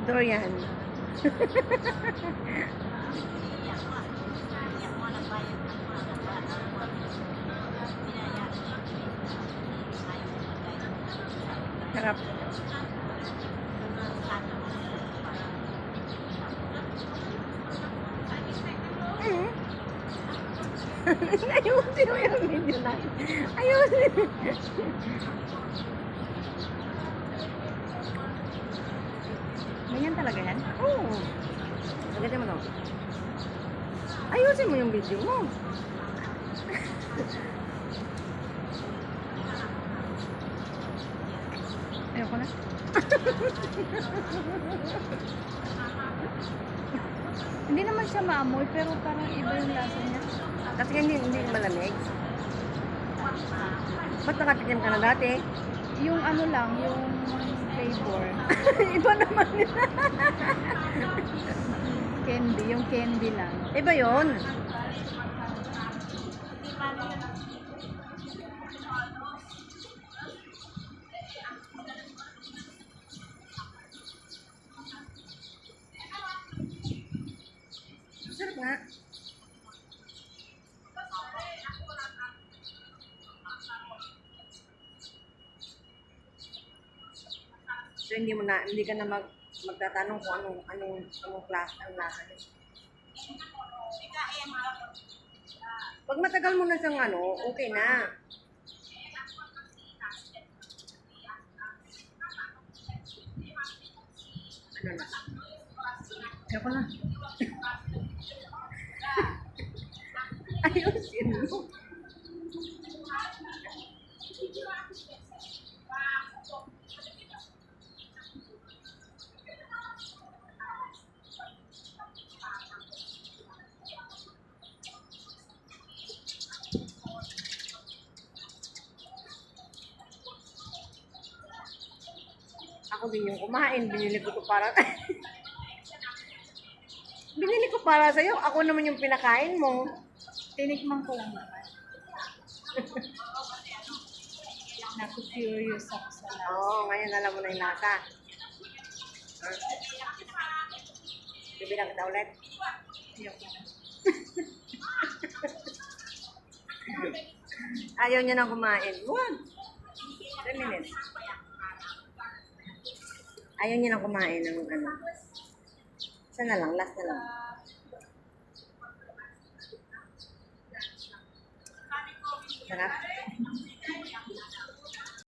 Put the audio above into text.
Dorian. Harap. Ayusin mo yung video na. Ayusin. Ganyan talaga yan? Oo. Agad mo no. Ayusin mo yung video mo. Ayoko na. Hindi naman siya maamoy, pero parang iba yung lasa niya. Kasi hindi malamig. Ba't nakatikim ka na dati? Yung ano lang, yung flavor. Iba naman yun. Candy, yung candy lang. Iba yun. Sarap nga. So hindi ka na magtatanong kung anong klase ang lasa niya. Pag matagal mo na siyang okay na. Ano na? Ayoko na. Ayusin mo. Ako din yung kumain. Binili ko to para... Binili ko para sa'yo. Ako naman yung pinakain mo. Tinikman ko lang naman. Naku-curious ako sa lasa. Oo, ngayon alam mo na yung lasa. Bibilang kita ulit. Ayoko na. Ayaw niya nang kumain. 1 minutes. Ayaw niya nang kumain ng Isa na lang, last na lang. Sarap.